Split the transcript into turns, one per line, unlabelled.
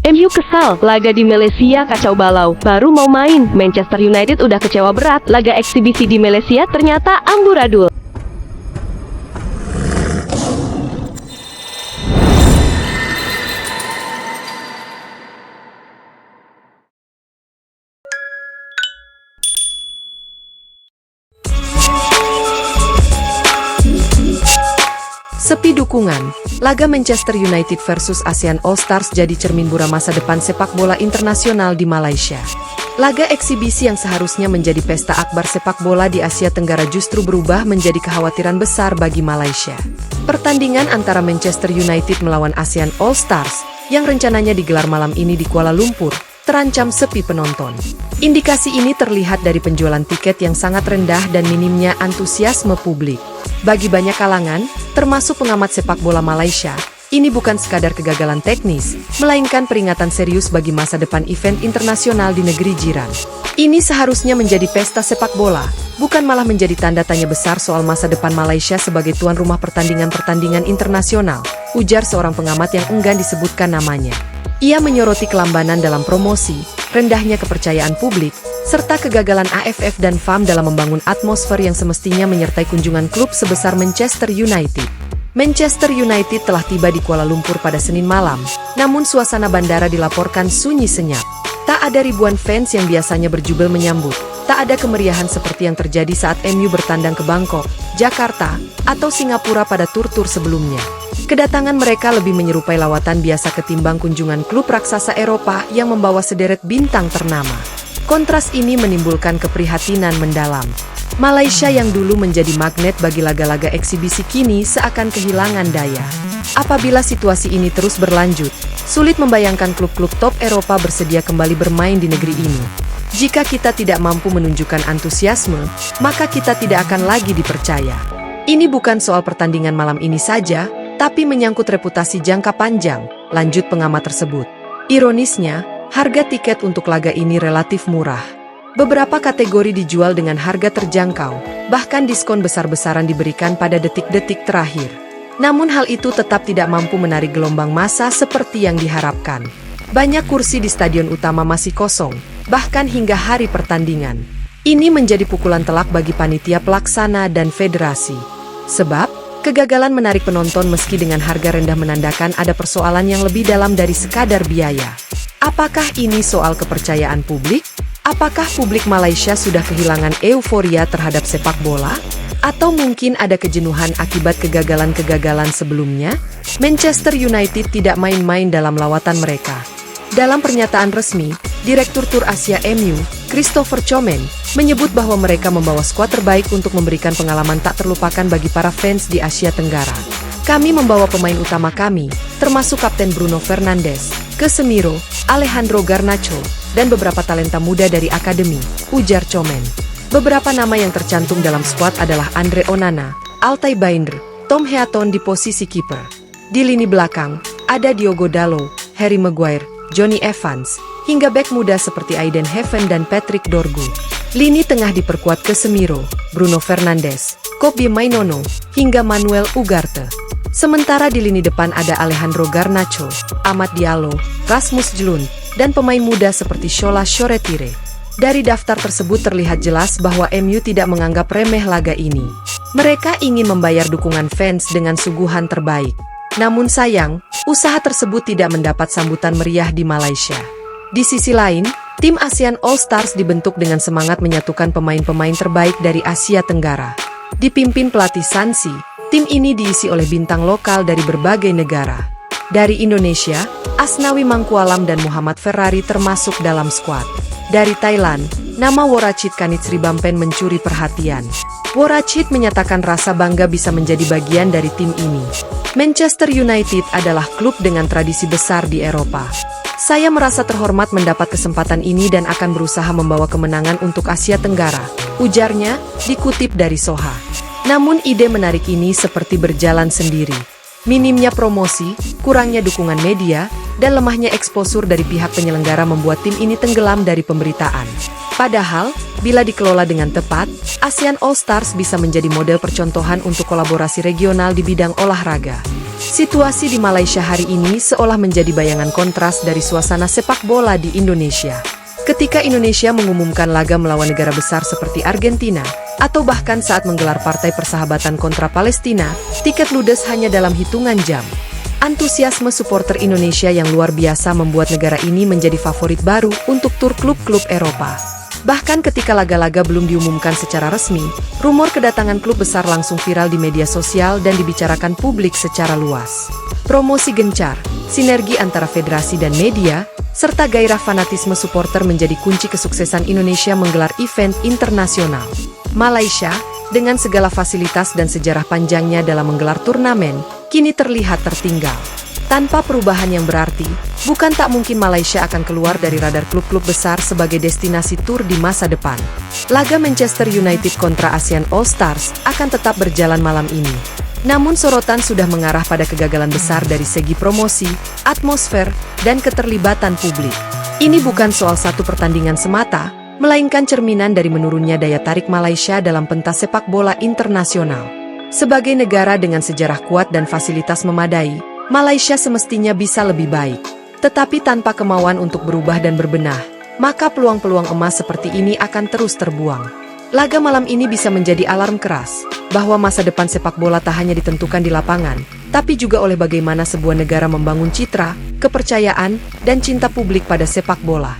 MU kesal, laga di Malaysia kacau balau. Baru mau main, Manchester United udah kecewa berat. Laga eksibisi di Malaysia ternyata amburadul.
Sepi dukungan, laga Manchester United versus ASEAN All Stars jadi cermin buram masa depan sepak bola internasional di Malaysia. Laga eksibisi yang seharusnya menjadi pesta akbar sepak bola di Asia Tenggara justru berubah menjadi kekhawatiran besar bagi Malaysia. Pertandingan antara Manchester United melawan ASEAN All Stars, yang rencananya digelar malam ini di Kuala Lumpur, terancam sepi penonton. Indikasi ini terlihat dari penjualan tiket yang sangat rendah dan minimnya antusiasme publik. Bagi banyak kalangan, termasuk pengamat sepak bola Malaysia, ini bukan sekadar kegagalan teknis, melainkan peringatan serius bagi masa depan event internasional di negeri jiran. Ini seharusnya menjadi pesta sepak bola, bukan malah menjadi tanda tanya besar soal masa depan Malaysia sebagai tuan rumah pertandingan-pertandingan internasional, ujar seorang pengamat yang enggan disebutkan namanya. Ia menyoroti kelambanan dalam promosi, rendahnya kepercayaan publik, serta kegagalan AFF dan FAM dalam membangun atmosfer yang semestinya menyertai kunjungan klub sebesar Manchester United. Manchester United telah tiba di Kuala Lumpur pada Senin malam, namun suasana bandara dilaporkan sunyi senyap. Tak ada ribuan fans yang biasanya berjubel menyambut, tak ada kemeriahan seperti yang terjadi saat MU bertandang ke Bangkok, Jakarta, atau Singapura pada tur-tur sebelumnya. Kedatangan mereka lebih menyerupai lawatan biasa ketimbang kunjungan klub raksasa Eropa yang membawa sederet bintang ternama. Kontras ini menimbulkan keprihatinan mendalam. Malaysia yang dulu menjadi magnet bagi laga-laga eksibisi kini seakan kehilangan daya. Apabila situasi ini terus berlanjut, sulit membayangkan klub-klub top Eropa bersedia kembali bermain di negeri ini. Jika kita tidak mampu menunjukkan antusiasme, maka kita tidak akan lagi dipercaya. Ini bukan soal pertandingan malam ini saja, tapi menyangkut reputasi jangka panjang, lanjut pengamat tersebut. Ironisnya, harga tiket untuk laga ini relatif murah. Beberapa kategori dijual dengan harga terjangkau, bahkan diskon besar-besaran diberikan pada detik-detik terakhir. Namun hal itu tetap tidak mampu menarik gelombang massa seperti yang diharapkan. Banyak kursi di stadion utama masih kosong, bahkan hingga hari pertandingan. Ini menjadi pukulan telak bagi panitia pelaksana dan federasi. Sebab, kegagalan menarik penonton meski dengan harga rendah menandakan ada persoalan yang lebih dalam dari sekadar biaya. Apakah ini soal kepercayaan publik? Apakah publik Malaysia sudah kehilangan euforia terhadap sepak bola? Atau mungkin ada kejenuhan akibat kegagalan-kegagalan sebelumnya? Manchester United tidak main-main dalam lawatan mereka. Dalam pernyataan resmi, Direktur Tur Asia MU, Christopher Chomen, menyebut bahwa mereka membawa skuad terbaik untuk memberikan pengalaman tak terlupakan bagi para fans di Asia Tenggara. Kami membawa pemain utama kami, termasuk Kapten Bruno Fernandes, Casemiro, Alejandro Garnacho, dan beberapa talenta muda dari akademi, ujar Chomen. Beberapa nama yang tercantum dalam skuad adalah Andre Onana, Altai Binder, Tom Heaton di posisi kiper. Di lini belakang, ada Diogo Dalot, Harry Maguire, Johnny Evans, hingga bek muda seperti Aiden Heaven dan Patrick Dorgu. Lini tengah diperkuat Casemiro, Bruno Fernandes, Kobbie Mainoo, hingga Manuel Ugarte. Sementara di lini depan ada Alejandro Garnacho, Amad Diallo, Rasmus Jlund, dan pemain muda seperti Shola Shoretire. Dari daftar tersebut terlihat jelas bahwa MU tidak menganggap remeh laga ini. Mereka ingin membayar dukungan fans dengan suguhan terbaik. Namun sayang, usaha tersebut tidak mendapat sambutan meriah di Malaysia. Di sisi lain, tim ASEAN All Stars dibentuk dengan semangat menyatukan pemain-pemain terbaik dari Asia Tenggara. Dipimpin pelatih Sansi, tim ini diisi oleh bintang lokal dari berbagai negara. Dari Indonesia, Asnawi Mangkualam dan Muhammad Ferrari termasuk dalam skuad. Dari Thailand, nama Woracit Kanitsribampen mencuri perhatian. Woracit menyatakan rasa bangga bisa menjadi bagian dari tim ini. Manchester United adalah klub dengan tradisi besar di Eropa. Saya merasa terhormat mendapat kesempatan ini dan akan berusaha membawa kemenangan untuk Asia Tenggara, ujarnya, dikutip dari Soha. Namun ide menarik ini seperti berjalan sendiri. Minimnya promosi, kurangnya dukungan media, dan lemahnya eksposur dari pihak penyelenggara membuat tim ini tenggelam dari pemberitaan. Padahal, bila dikelola dengan tepat, ASEAN All Stars bisa menjadi model percontohan untuk kolaborasi regional di bidang olahraga. Situasi di Malaysia hari ini seolah menjadi bayangan kontras dari suasana sepak bola di Indonesia. Ketika Indonesia mengumumkan laga melawan negara besar seperti Argentina, atau bahkan saat menggelar partai persahabatan kontra Palestina, tiket ludes hanya dalam hitungan jam. Antusiasme supporter Indonesia yang luar biasa membuat negara ini menjadi favorit baru untuk tur klub-klub Eropa. Bahkan ketika laga-laga belum diumumkan secara resmi, rumor kedatangan klub besar langsung viral di media sosial dan dibicarakan publik secara luas. Promosi gencar, sinergi antara federasi dan media, serta gairah fanatisme supporter menjadi kunci kesuksesan Indonesia menggelar event internasional. Malaysia, dengan segala fasilitas dan sejarah panjangnya dalam menggelar turnamen, kini terlihat tertinggal. Tanpa perubahan yang berarti, bukan tak mungkin Malaysia akan keluar dari radar klub-klub besar sebagai destinasi tur di masa depan. Laga Manchester United kontra ASEAN All Stars akan tetap berjalan malam ini. Namun sorotan sudah mengarah pada kegagalan besar dari segi promosi, atmosfer, dan keterlibatan publik. Ini bukan soal satu pertandingan semata, melainkan cerminan dari menurunnya daya tarik Malaysia dalam pentas sepak bola internasional. Sebagai negara dengan sejarah kuat dan fasilitas memadai, Malaysia semestinya bisa lebih baik. Tetapi tanpa kemauan untuk berubah dan berbenah, maka peluang-peluang emas seperti ini akan terus terbuang. Laga malam ini bisa menjadi alarm keras, bahwa masa depan sepak bola tak hanya ditentukan di lapangan, tapi juga oleh bagaimana sebuah negara membangun citra, kepercayaan, dan cinta publik pada sepak bola.